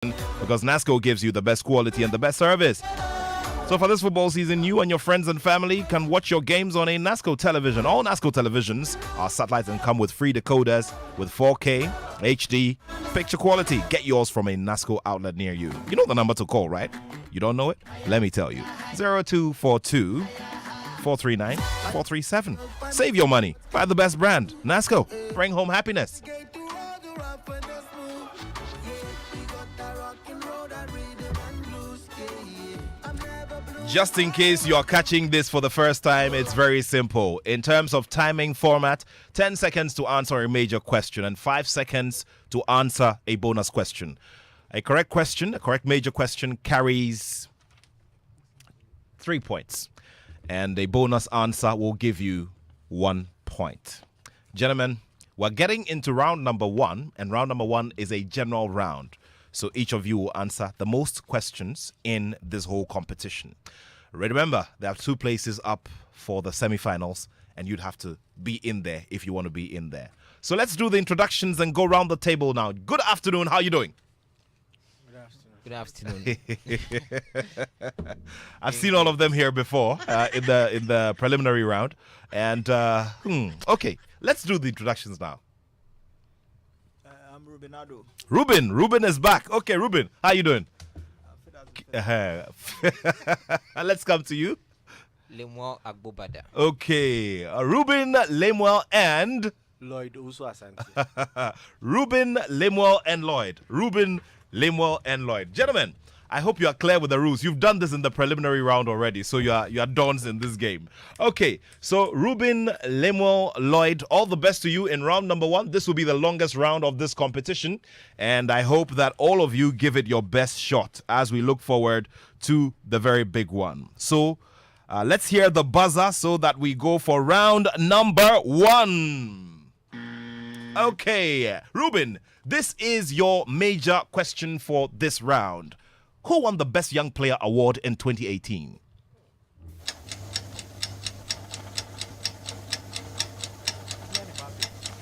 because NASCO gives you the best quality and the best service. So for this football season, you and your friends and family can watch your games on a NASCO television. All NASCO televisions are satellites and come with free decoders with 4K, HD, picture quality. Get yours from a NASCO outlet near you. You know the number to call, right? You don't know it? Let me tell you. 0242 439 437. Save your money. Buy the best brand. NASCO. Bring home happiness. Just in case you're catching this for the first time, it's very simple. In terms of timing format, 10 seconds to answer a major question and 5 seconds to answer a bonus question. A correct question, a correct major question carries 3 points. And a bonus answer will give you 1 point. Gentlemen, we're getting into round number 1, and round number 1 is a general round. So each of you will answer the most questions in this whole competition. Remember, there are 2 places up for the semifinals, and you'd have to be in there if you want to be in there. So let's do the introductions and go around the table now. Good afternoon. How are you doing? Good afternoon. I've seen all of them here before in the preliminary round. And, okay, let's do the introductions now. I'm Ruben Attoh. Ruben is back. Okay, Ruben, how you doing? Let's come to you. Lemuel Agbobada. Okay, Ruben, Lemuel, and Lloyd Uso Asante. Ruben, Lemuel, and Lloyd. Ruben, Lemuel, and Lloyd. Gentlemen, I hope you are clear with the rules. You've done this in the preliminary round already, so you are dons in this game. Okay, so Ruben, Lemuel, Lloyd, all the best to you in round number 1. This will be the longest round of this competition, and I hope that all of you give it your best shot as we look forward to the very big one. So let's hear the buzzer so that we go for round number 1. Okay, Ruben, this is your major question for this round. Who won the Best Young Player Award in 2018?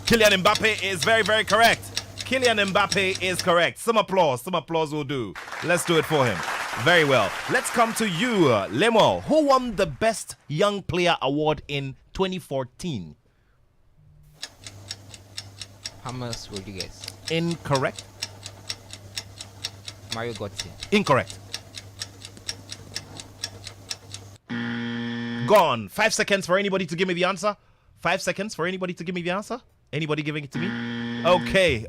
Kylian Mbappe is very, very correct. Kylian Mbappe is correct. Some applause will do. Let's do it for him. Very well. Let's come to you, Lemuel. Who won the Best Young Player Award in 2014? James Rodriguez. Incorrect. Mario Götze. Incorrect. Gone. 5 seconds for anybody to give me the answer. 5 seconds for anybody to give me the answer. Anybody giving it to me? Okay.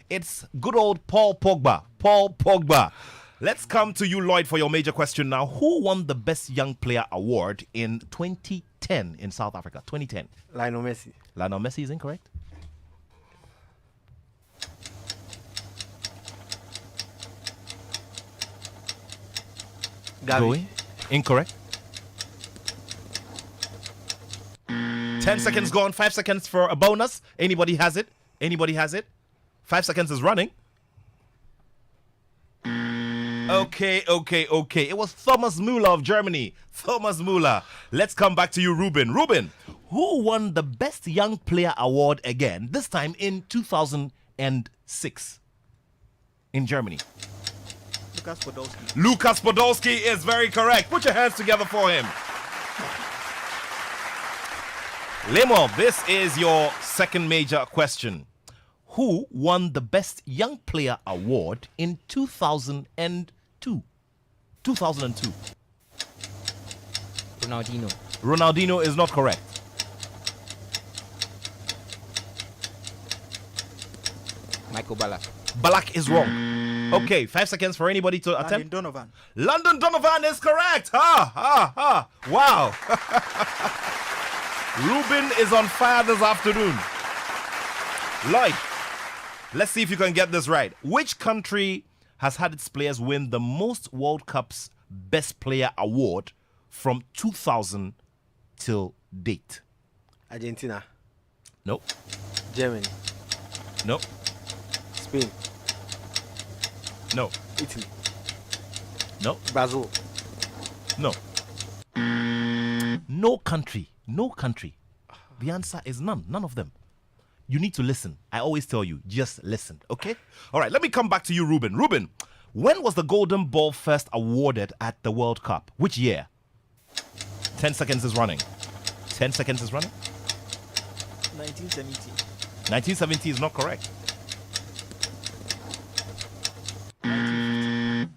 It's good old Paul Pogba. Let's come to you, Lloyd, for your major question now. Who won the Best Young Player Award in 2010 in South Africa? 2010. Lionel Messi. Lionel Messi is incorrect. Gavi. Incorrect. 10 seconds gone. 5 seconds for a bonus. Anybody has it? 5 seconds is running. Okay. It was Thomas Müller of Germany. Thomas Müller. Let's come back to you, Ruben. Ruben, who won the Best Young Player Award again, this time in 2006 in Germany? Lukas Podolski is very correct. Put your hands together for him. Lemuel, this is your second major question. Who won the Best Young Player Award in 2002? 2002. Ronaldinho. Ronaldinho is not correct. Michael Ballack. Ballack is wrong. Okay, 5 seconds for anybody to attempt. London Donovan is correct. Wow. Ruben is on fire this afternoon. Lloyd, let's see if you can get this right. Which country has had its players win the most World Cups Best Player Award from 2000 till date? Argentina. No. Germany. No. Spain. No. Italy. No. Brazil. No. No country. The answer is none. None of them. You need to listen. I always tell you, just listen, okay? All right, let me come back to you, Ruben. Ruben, when was the Golden Ball first awarded at the World Cup? Which year? 10 seconds is running. 10 seconds is running. 1970. 1970 is not correct.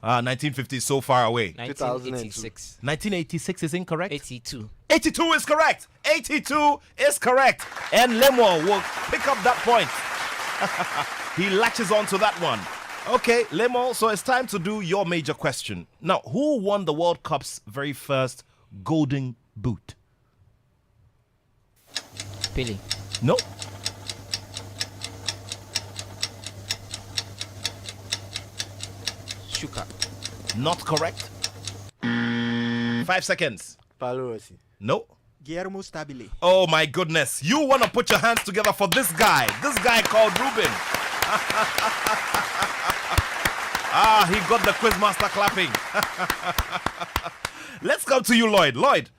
1950 is so far away. 1986. 1986 is incorrect. 82. 82 is correct. 82 is correct. And Lemo will pick up that point. He latches on to that one. Okay, Lemo, so it's time to do your major question. Now, who won the World Cup's very first Golden Boot? Pele. No. Shuka. Not correct. 5 seconds. Paolo Rossi. No. Guillermo Stabile. Oh my goodness. You want to put your hands together for this guy. This guy called Ruben. He got the quizmaster clapping. Let's come to you, Lloyd. Lloyd,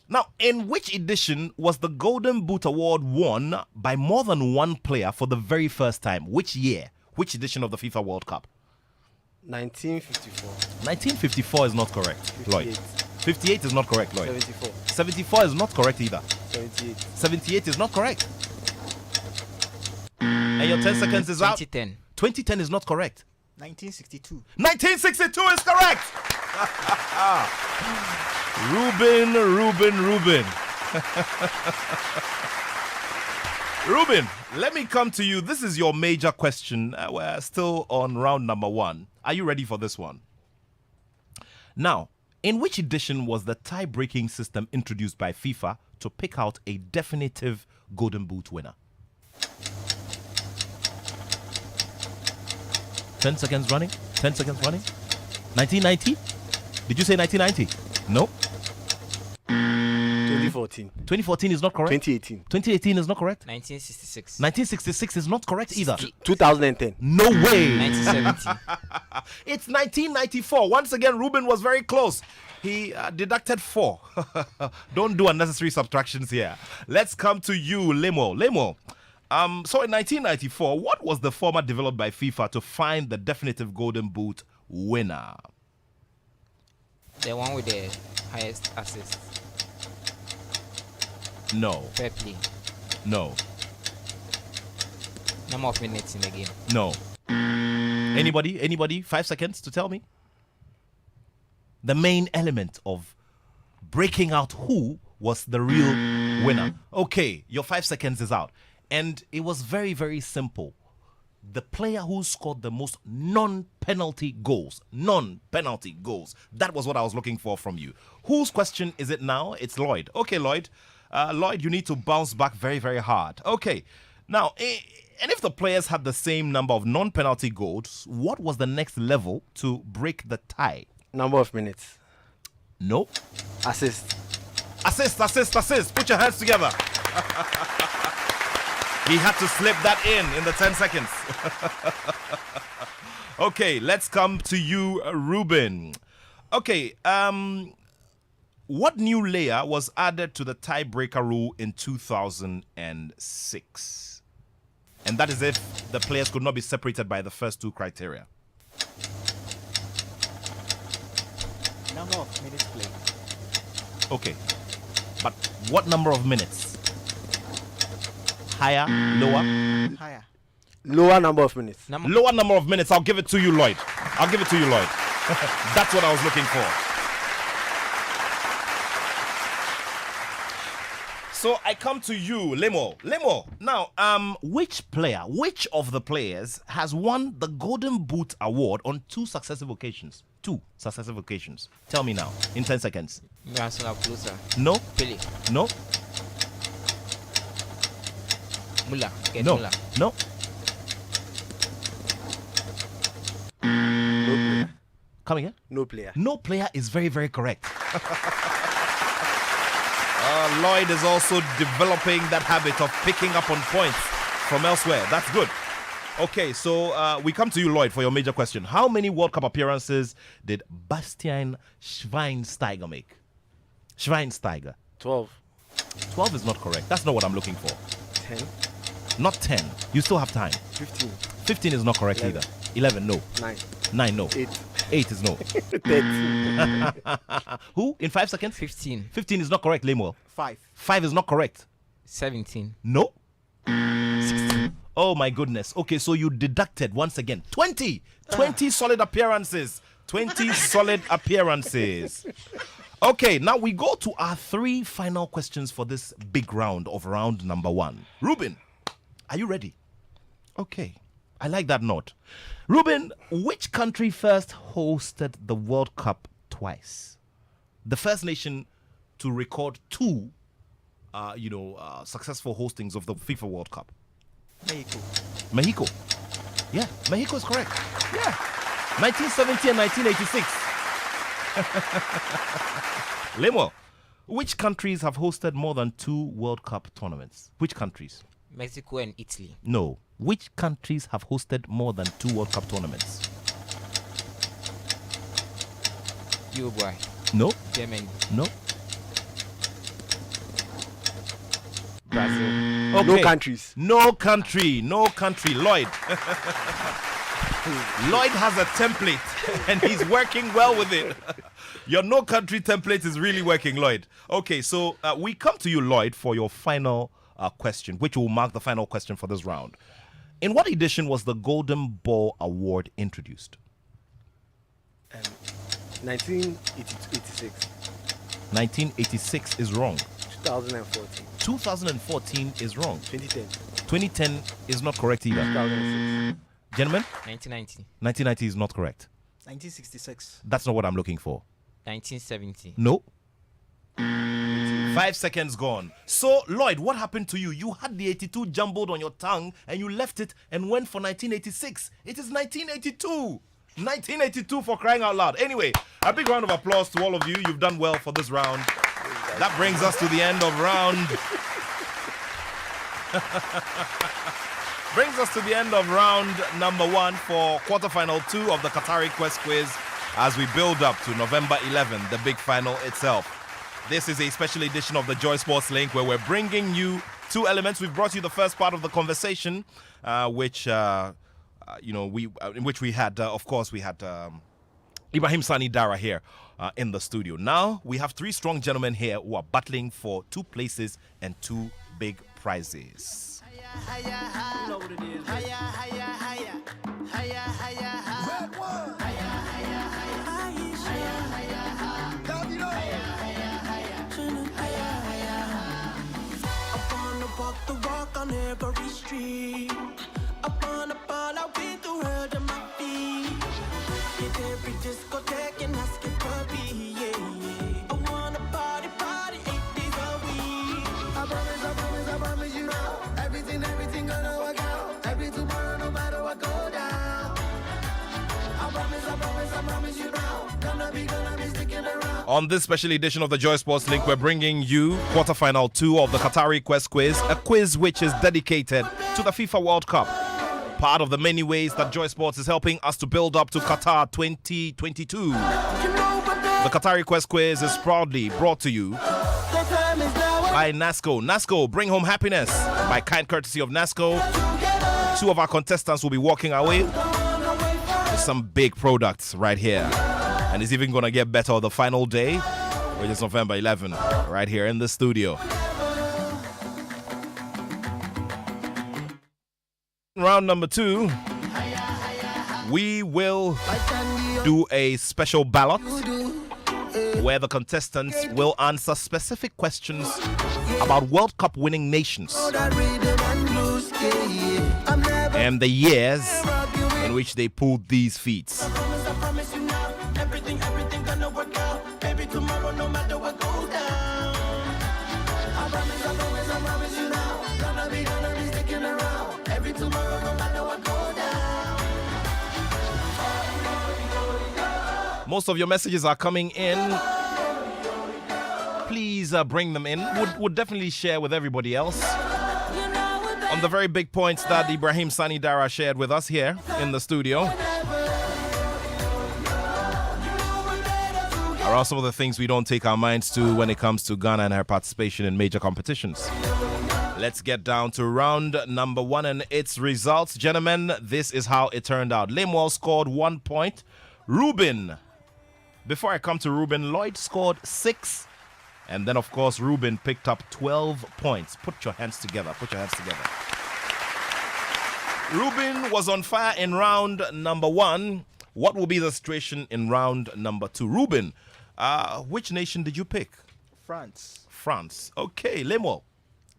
now, in which edition was the Golden Boot Award won by more than one player for the very first time? Which year? Which edition of the FIFA World Cup? 1954. 1954 is not correct, 58. Lloyd. 58 is not correct, Lloyd. 74. 74 is not correct either. 78. 78 is not correct. And your 10 seconds is out. 2010. 2010 is not correct. 1962. 1962 is correct. Ruben. Ruben, let me come to you. This is your major question. We're still on round number 1. Are you ready for this one? Now, in which edition was the tie-breaking system introduced by FIFA to pick out a definitive Golden Boot winner? 10 seconds running. 10 seconds running. 1990? Did you say 1990? No. 2014. 2014 is not correct. 2018. 2018 is not correct. 1966. 1966 is not correct either. 2010. No way. 1970. It's 1994. Once again, Ruben was very close. He deducted 4. Don't do unnecessary subtractions here. Let's come to you, Lemo. Lemo. So in 1994, what was the format developed by FIFA to find the definitive Golden Boot winner? The one with the highest assist. No. Fair play. No. Number of minutes in the game. No. Anybody? Anybody? 5 seconds to tell me. The main element of breaking out who was the real winner. Okay, your 5 seconds is out. And it was very, very simple. The player who scored the most non-penalty goals. Non-penalty goals. That was what I was looking for from you. Whose question is it now? It's Lloyd. Okay, Lloyd. Lloyd, you need to bounce back very, very hard. Okay. Now, and if the players had the same number of non-penalty goals, what was the next level to break the tie? Number of minutes. No. Assist. Assist. Put your hands together. He had to slip that in the 10 seconds. Okay, let's come to you, Ruben. Okay, what new layer was added to the tiebreaker rule in 2006? And that is if the players could not be separated by the first 2 criteria. Number of minutes played. Okay, but what number of minutes? Higher, lower? Higher. Lower number of minutes. Lower number of minutes. I'll give it to you, Lloyd. That's what I was looking for. So I come to you, Lemo. Lemo, now, which of the players has won the Golden Boot Award on 2 successive occasions? 2 successive occasions. Tell me now, in 10 seconds. Closer. No? Pele. No? Muller. No. Muller. No? No player. Come again? No player. No player is very, very correct. Lloyd is also developing that habit of picking up on points from elsewhere. That's good. Okay, so we come to you, Lloyd, for your major question. How many World Cup appearances did Bastian Schweinsteiger make? Schweinsteiger. 12. 12 is not correct. That's not what I'm looking for. 10. Not 10. You still have time. 15. 15 is not correct 11. either. 11, no. 9. 9, no. 8. 8 is no. 13. Who? In 5 seconds? 15. 15 is not correct, Lemuel. 5. 5 is not correct. 17. No. 16. Oh my goodness. Okay, so you deducted once again 20. 20 solid appearances. 20 solid appearances. Okay, now we go to our 3 final questions for this big round of round number 1. Ruben, are you ready? Okay, I like that note. Ruben, which country first hosted the World Cup twice? The first nation to record 2 successful hostings of the FIFA World Cup. Mexico. Mexico. Yeah, Mexico is correct. Yeah. 1970 and 1986. Lemo, which countries have hosted more than 2 World Cup tournaments? Which countries? Mexico and Italy. No. Which countries have hosted more than 2 World Cup tournaments? Uruguay. No. Germany. No. Brazil. Okay. No countries. No country. No country. Lloyd. Lloyd has a template and he's working well with it. Your no country template is really working, Lloyd. Okay, so we come to you, Lloyd, for your final question, which will mark the final question for this round. In what edition was the Golden Ball Award introduced? 1986. 1986 is wrong. 2014. 2014 is wrong. 2010. 2010 is not correct either. 2006. Gentlemen, 1990. 1990 is not correct. 1966. That's not what I'm looking for. 1970. No. 5 seconds gone. So, Lloyd, what happened to you? You had the 82 jumbled on your tongue and you left it and went for 1986. It is 1982. 1982 for crying out loud. Anyway, a big round of applause to all of you. You've done well for this round. That brings us to the end of round. Brings us to the end of round number 1 for quarterfinal 2 of the Qatari Quest Quiz as we build up to November 11, the big final itself. This is a special edition of the Joy Sports Link where we're bringing you 2 elements. We've brought you the first part of the conversation, in which we had, of course, we had Ibrahim Sani Dara here in the studio. Now we have 3 strong gentlemen here who are battling for 2 places and 2 big prizes. You know what it is. Red one. Walk the walk on every street. Upon a ball, I win the world at my feet. Hit every discotheque and ask it puppy, yeah, yeah. I wanna party 8 days a week. I promise you now. Everything gonna work out. Every tomorrow, no matter what go down. I promise you now. Gonna be sticking around. On this special edition of the Joy Sports Link, we're bringing you quarterfinal 2 of the Qatari Quest Quiz, a quiz which is dedicated to the FIFA World Cup. Part of the many ways that Joy Sports is helping us to build up to Qatar 2022. The Qatari Quest Quiz is proudly brought to you by NASCO. NASCO, bring home happiness. By kind courtesy of NASCO, 2 of our contestants will be walking away with some big products right here. And it's even going to get better the final day, which is November 11, right here in the studio. Round number 2, we will do a special ballot where the contestants will answer specific questions about World Cup winning nations and the years in which they pulled these feats. Everything gonna work out. Baby, tomorrow, no matter what goes down. I promise you now. Gonna be sticking around. Every tomorrow, no matter what goes down. Most of your messages are coming in. Please bring them in. Would definitely share with everybody else on the very big points that Ibrahim Sani Dara shared with us here in the studio. Are also some of the things we don't take our minds to when it comes to Ghana and her participation in major competitions. Let's get down to round number 1 and its results. Gentlemen, this is how it turned out. Lemuel scored 1 point. Ruben, before I come to Ruben, Lloyd scored 6. And then, of course, Ruben picked up 12 points. Put your hands together. Put your hands together. Ruben was on fire in round number 1. What will be the situation in round number 2? Ruben, which nation did you pick? France. France. Okay, Lemuel.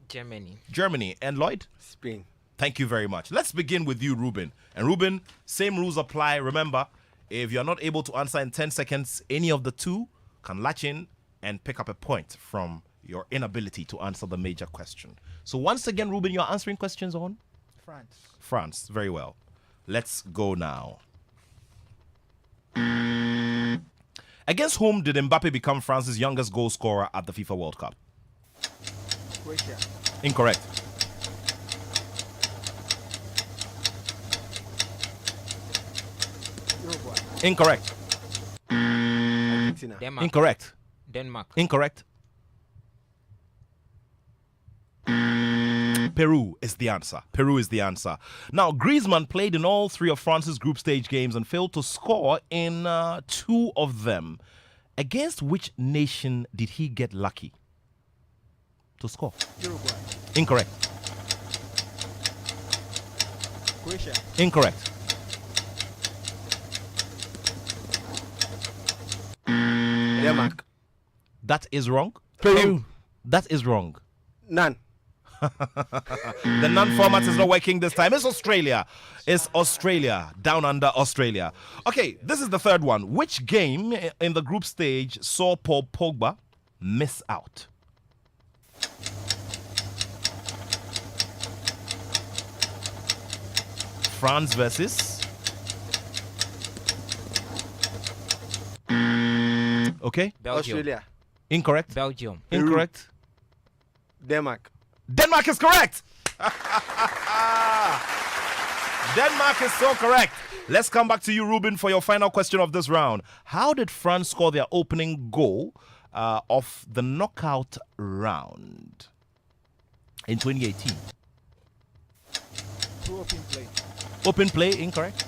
Germany. Germany. And Lloyd? Spain. Thank you very much. Let's begin with you, Ruben. And Ruben, same rules apply. Remember, if you're not able to answer in 10 seconds, any of the two can latch in and pick up a point from your inability to answer the major question. So once again, Ruben, you're answering questions on? France. France. Very well. Let's go now. Against whom did Mbappe become France's youngest goal scorer at the FIFA World Cup? Croatia. Incorrect. Uruguay. Incorrect. Argentina. Denmark. Incorrect. Denmark. Incorrect. Peru is the answer. Peru is the answer. Now, Griezmann played in all 3 of France's group stage games and failed to score in 2 of them. Against which nation did he get lucky to score? Uruguay. Incorrect. Croatia. Incorrect. Denmark. That is wrong. Peru. That is wrong. None. The non-format is not working this time. It's Australia. It's Australia. Down under Australia. Okay, this is the third one. Which game in the group stage saw Paul Pogba miss out? France versus... Okay. Belgium. Australia. Incorrect. Belgium. Incorrect. Denmark. Denmark is correct. Denmark is so correct. Let's come back to you, Ruben, for your final question of this round. How did France score their opening goal of the knockout round in 2018? Through open play. Open play, incorrect.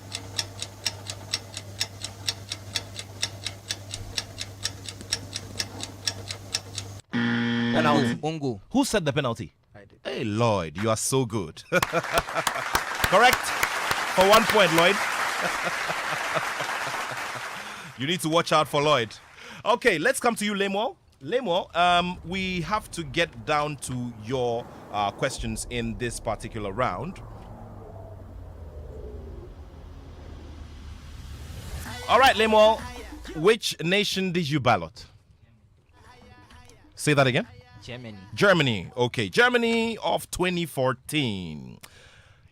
Penalty. Ungu. Who set the penalty? I did. Hey, Lloyd, you are so good. Correct? For 1 point, Lloyd. You need to watch out for Lloyd. Okay, let's come to you, Lemuel. Lemuel, we have to get down to your questions in this particular round. All right, Lemuel, which nation did you ballot? Say that again. Germany. Germany. Okay, Germany of 2014.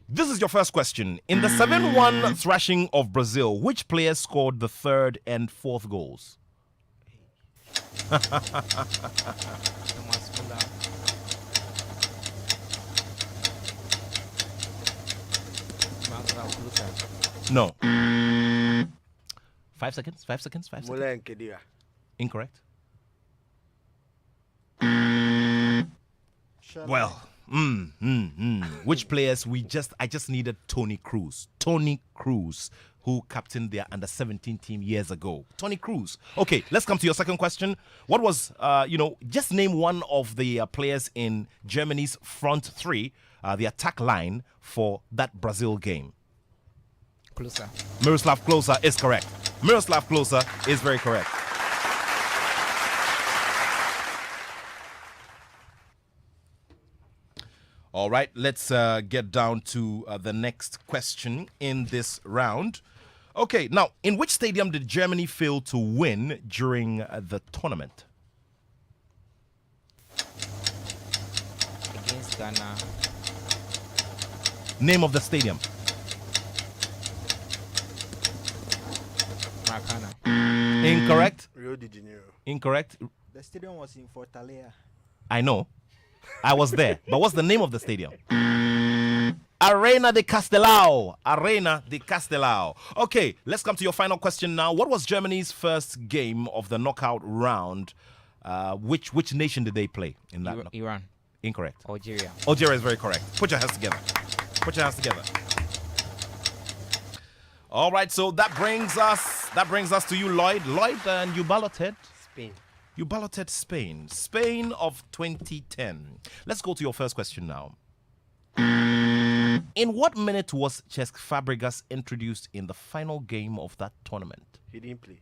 This is your first question. In the 7-1 thrashing of Brazil, which players scored the 3rd and 4th goals? Thomas Müller. No. 5 seconds. 5 seconds. 5 seconds. Muller and Kedira. Incorrect. Sherman. Well, which players I just needed Tony Cruz. Tony Cruz, who captained their under-17 team years ago. Tony Cruz. Okay, let's come to your second question. What was, just name one of the players in Germany's front 3, the attack line for that Brazil game. Closer. Miroslav Klose is correct. Miroslav Klose is very correct. All right, let's get down to the next question in this round. Okay, now, in which stadium did Germany fail to win during the tournament? Against Ghana. Name of the stadium. Maracana. Incorrect. Rio de Janeiro. Incorrect. The stadium was in Fortaleza. I know. I was there. But what's the name of the stadium? Arena de Castelao. Arena de Castelao. Okay, let's come to your final question now. What was Germany's first game of the knockout round? Which nation did they play in that? Iran. Incorrect. Algeria. Algeria is very correct. Put your hands together. Put your hands together. All right, so that brings us to you, Lloyd. Lloyd, and you balloted. Spain. You balloted Spain. Spain of 2010. Let's go to your first question now. In what minute was Cesc Fabregas introduced in the final game of that tournament? He didn't play.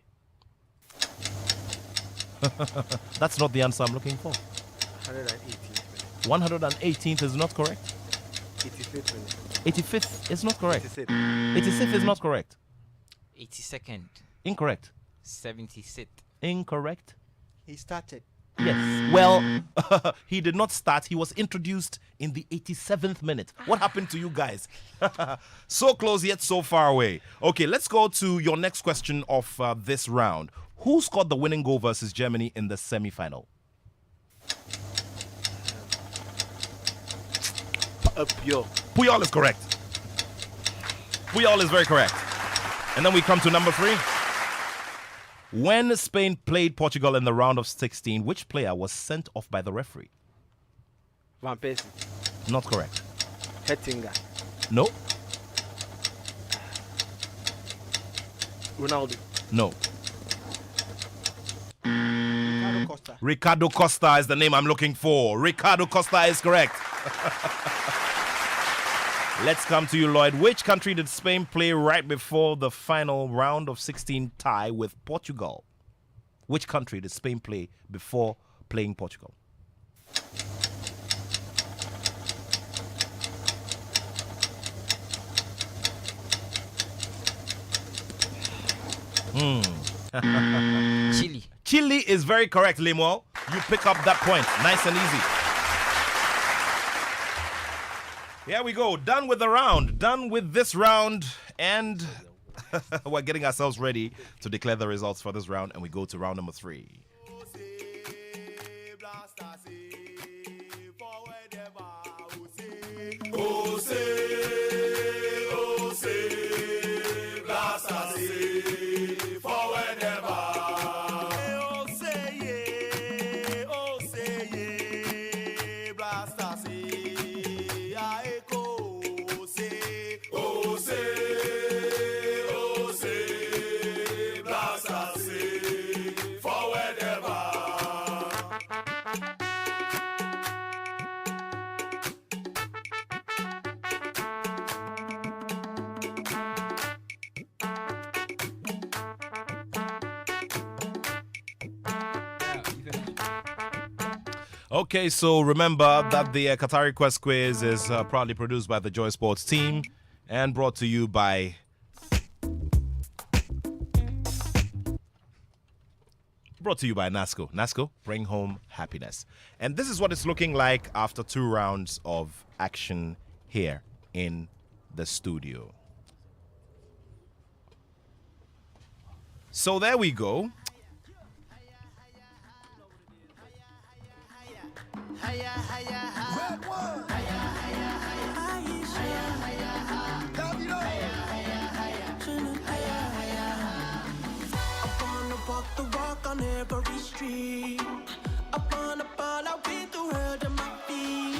That's not the answer I'm looking for. 118th minute. 118th is not correct. 85th minute. 85th is not correct. 86th. 86th is not correct. 82nd. Incorrect. 76th. Incorrect. He started. Yes. Well, he did not start. He was introduced in the 87th minute. What happened to you guys? So close yet so far away. Okay, let's go to your next question of this round. Who scored the winning goal versus Germany in the semi-final? Puyol. Puyol is correct. Puyol is very correct. And then we come to number 3. When Spain played Portugal in the round of 16, which player was sent off by the referee? Van Persie. Not correct. Hettinger. No. Ronaldo. No. Ricardo Costa. Ricardo Costa is the name I'm looking for. Ricardo Costa is correct. Let's come to you, Lloyd. Which country did Spain play right before the final round of 16 tie with Portugal? Which country did Spain play before playing Portugal? Chile. Chile is very correct, Lemuel. You pick up that point. Nice and easy. Here we go. Done with the round. Done with this round. And we're getting ourselves ready to declare the results for this round. And we go to round number 3. Okay, so remember that the Qatari Quest Quiz is proudly produced by the Joy Sports team and brought to you by NASCO. NASCO, bring home happiness. And this is what it's looking like after 2 rounds of action here in the studio. So there we go. On every street, upon a ball, I've been through hell to my feet.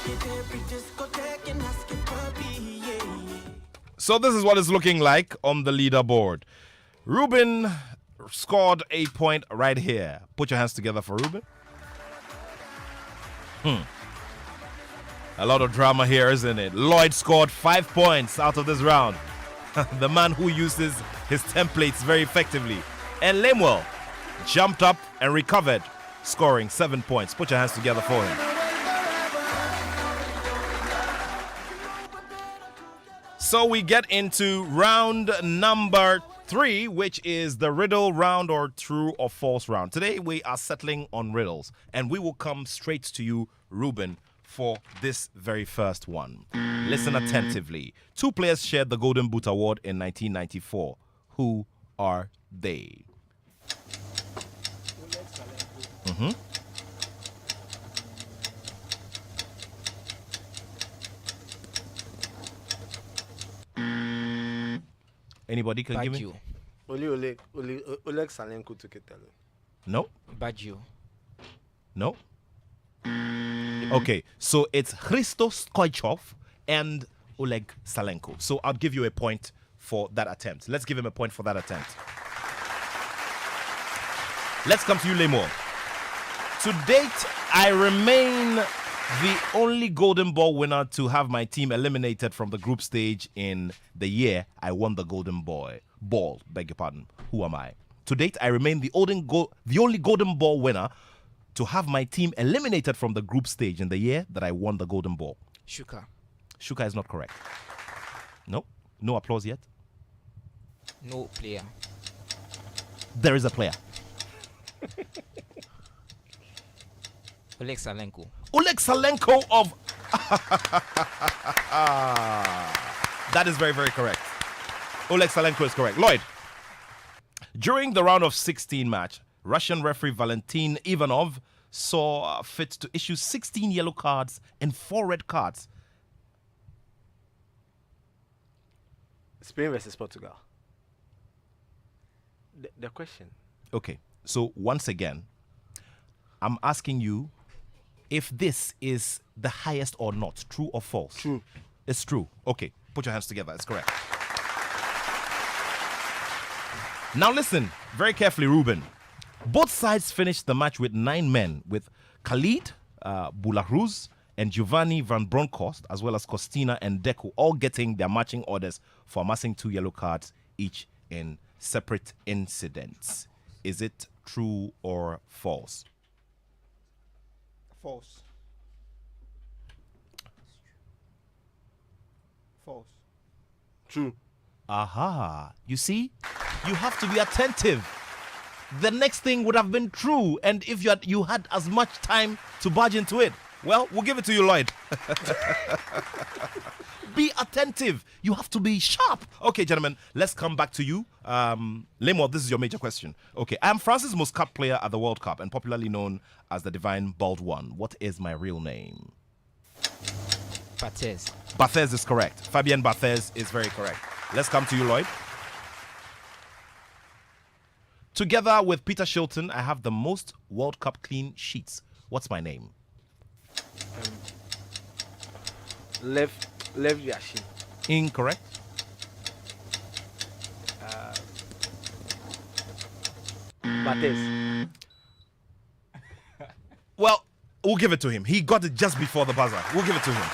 Hit every discotheque and ask it puppy, yeah. So this is what it's looking like on the leaderboard. Ruben scored a point right here. Put your hands together for Ruben. A lot of drama here, isn't it? Lloyd scored 5 points out of this round. The man who uses his templates very effectively. And Lemuel jumped up and recovered, scoring 7 points. Put your hands together for him. So we get into round number 3, which is the riddle round or true or false round. Today we are settling on riddles, and we will come straight to you, Ruben, for this very first one. Listen attentively. 2 players shared the Golden Boot Award in 1994. Who are they? Anybody can give me? Baggio. Oleg Salenko took it alone. No. Baggio. No. The Okay, so it's Hristo Stoichkov and Oleg Salenko. So I'll give you a point for that attempt. Let's give him a point for that attempt. Let's come to you, Lemo. To date, I remain the only Golden Ball winner to have my team eliminated from the group stage in the year I won the Golden Ball. Beg your pardon. Who am I? To date, I remain the only Golden Ball winner to have my team eliminated from the group stage in the year that I won the Golden Ball. Shuka. Shuka is not correct. No? No applause yet? No player. There is a player. Oleg Salenko. Oleg Salenko of... That is very, very correct. Oleg Salenko is correct. Lloyd, during the round of 16 match, Russian referee Valentin Ivanov saw fit to issue 16 yellow cards and 4 red cards. Spain versus Portugal. The question. Okay, so once again, I'm asking you if this is the highest or not, true or false? True. It's true. Okay, put your hands together. It's correct. Now listen very carefully, Ruben. Both sides finished the match with 9 men, with Khalid Boularuz and Giovanni Van Bronckhorst, as well as Costina and Deco, all getting their matching orders for amassing 2 yellow cards each in separate incidents. Is it true or false? False. False. True. Aha. You see? You have to be attentive. The next thing would have been true, and if you had as much time to barge into it, well, we'll give it to you, Lloyd. Be attentive. You have to be sharp. Okay, gentlemen, let's come back to you. Lemo, this is your major question. Okay, I am France's most capped player at the World Cup and popularly known as the Divine Bald One. What is my real name? Patez. Barthez is correct. Fabien Barthez is very correct. Let's come to you, Lloyd. Together with Peter Shilton, I have the most World Cup clean sheets. What's my name? Lev Yashin. Incorrect. Matez. Well, we'll give it to him. He got it just before the buzzer. We'll give it to him.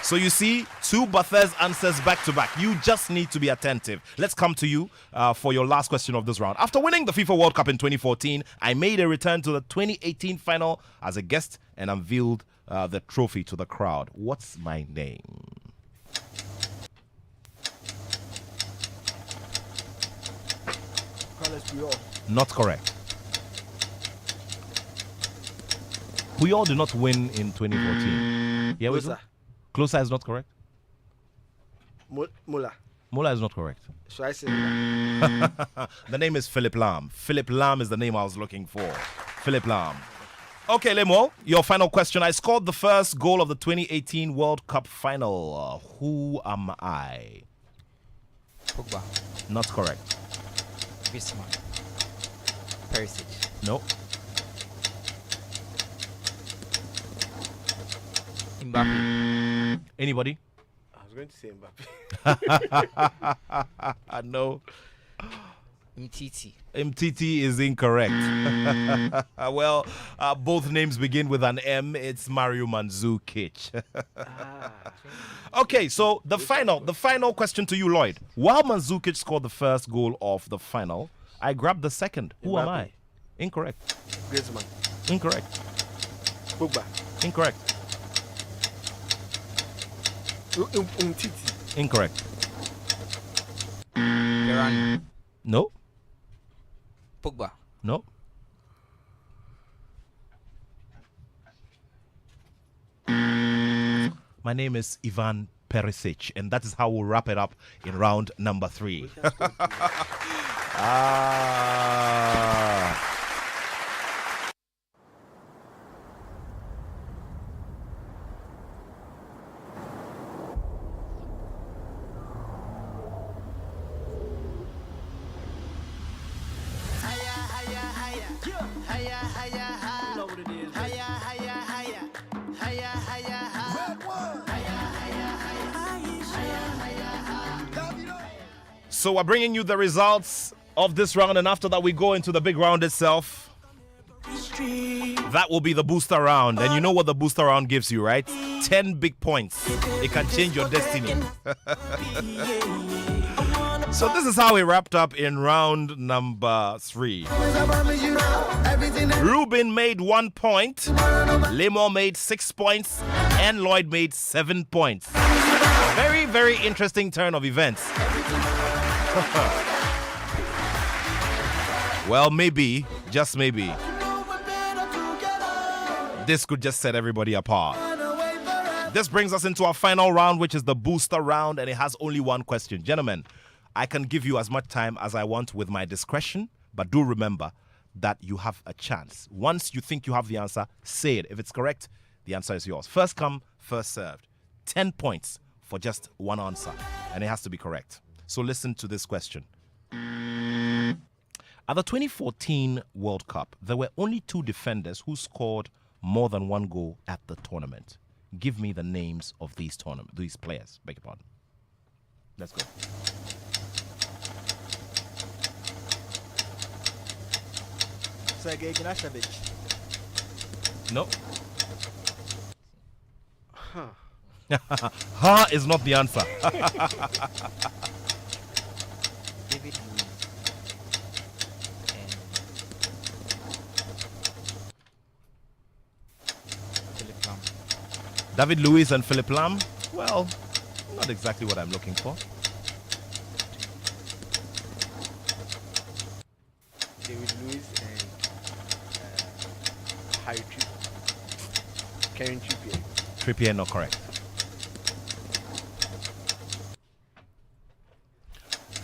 So you see, 2 Barthez answers back to back. You just need to be attentive. Let's come to you for your last question of this round. After winning the FIFA World Cup in 2014, I made a return to the 2018 final as a guest and unveiled the trophy to the crowd. What's my name? Carlos Puyol. Not correct. Puyol did not win in 2014. Yeah, we Closer. Closer is not correct. Muller. Mola is not correct. Should I say that? The name is Philip Lam. Philip Lam is the name I was looking for. Philip Lam. Okay, Lemo, your final question. I scored the first goal of the 2018 World Cup final. Who am I? Pogba. Not correct. Griezmann. Perisic. No. Mbappe. Anybody? I was going to say Mbappe. No. Mtiti. MTT is incorrect. Well, both names begin with an M. It's Mario Mandzukic. Okay, so the final question to you, Lloyd. While Mandzukic scored the first goal of the final, I grabbed the second. Who am I? Incorrect. Griezmann. Incorrect. Pogba. Incorrect. Umtiti. Incorrect. Varane. No. Pogba. No. My name is Ivan Perisic, and that is how we'll wrap it up in round number 3. Higher, higher, higher. Higher, higher, higher. So we're bringing you the results of this round, and after that we go into the big round itself. That will be the booster round, and you know what the booster round gives you, right? 10 big points. It can change your destiny. So this is how we wrapped up in round number 3. Ruben made 1 point, Limo made 6 points, and Lloyd made 7 points. Very, very interesting turn of events. Well, maybe, just maybe, this could just set everybody apart. This brings us into our final round, which is the booster round, and it has only one question. Gentlemen, I can give you as much time as I want with my discretion, but do remember that you have a chance. Once you think you have the answer, say it. If it's correct, the answer is yours. First come, first served. 10 points for just one answer, and it has to be correct. So listen to this question. At the 2014 World Cup, there were only 2 defenders who scored more than 1 goal at the tournament. Give me the names of these players. Beg your pardon. Let's go. Sergei Gnashevich. No. Ha is not the answer. David Luiz and Philip Lam. David Luiz and Philip Lam? Well, not exactly what I'm looking for. David Lewis and Harry Karen Trippier. Trippier, not correct.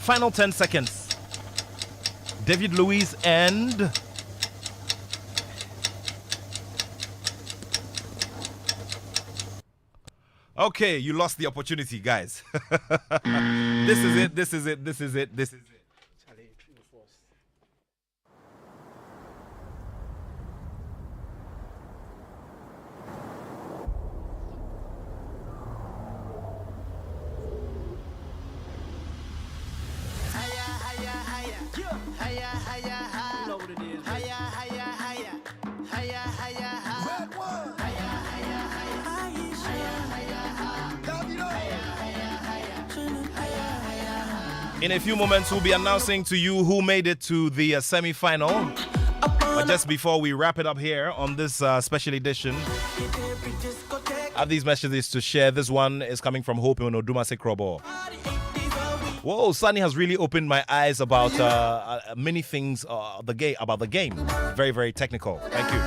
Final 10 seconds. David Luiz and... Okay, you lost the opportunity, guys. This is it. Charlie, true force. You know what it is. In a few moments, we'll be announcing to you who made it to the semi-final. But just before we wrap it up here on this special edition, I have these messages to share. This one is coming from Hope in Odumase Krobo. Whoa, Sunny has really opened my eyes about many things about the game. Very, very technical. Thank you.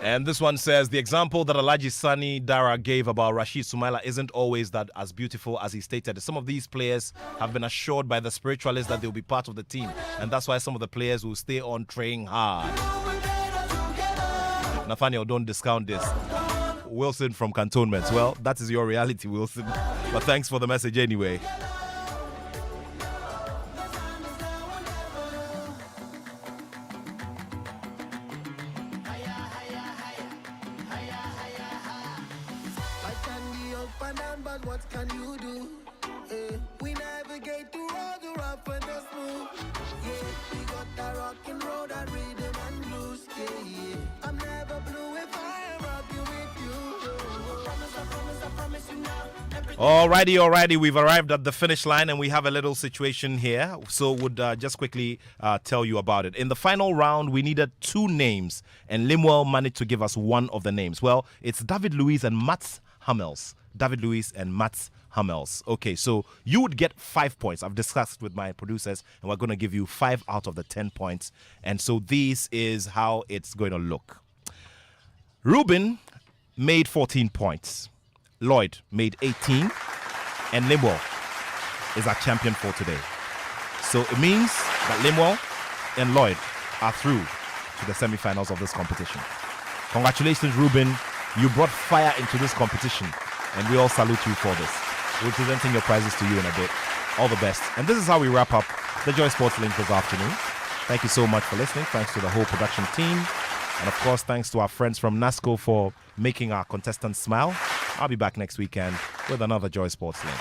And this one says, the example that Alhaji Sani Dara gave about Rashid Sumaila isn't always that as beautiful as he stated. Some of these players have been assured by the spiritualists that they'll be part of the team. And that's why some of the players will stay on training hard. Nathaniel, don't discount this. Wilson from Cantonments. Well, that is your reality, Wilson. But thanks for the message anyway. What can you do? We navigate through all the rough and the smooth. Yeah, we got that rock and roll, that rhythm and blues. Yeah. I'm never blue if I am rocking with you. I promise you now. Alrighty, we've arrived at the finish line and we have a little situation here, so would just quickly tell you about it. In the final round, we needed 2 names and Limuel managed to give us one of the names. Well, it's David Luiz and Mats Hummels. David Luiz and Mats Hummels. Okay, so you would get 5 points. I've discussed with my producers and we're going to give you 5 out of the 10 points. And so this is how it's going to look. Ruben made 14 points. Lloyd made 18. And Limuel is our champion for today. So it means that Limuel and Lloyd are through to the semi-finals of this competition. Congratulations, Ruben. You brought fire into this competition. And we all salute you for this. We're presenting your prizes to you in a bit. All the best. And this is how we wrap up the Joy Sports Link this afternoon. Thank you so much for listening. Thanks to the whole production team. And of course, thanks to our friends from NASCO for making our contestants smile. I'll be back next weekend with another Joy Sports link.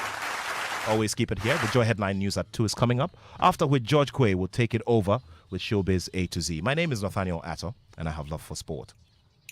Always keep it here. The Joy Headline News at 2 is coming up, after which George Quay will take it over with Showbiz A to Z. My name is Nathaniel Attoh, and I have love for sport.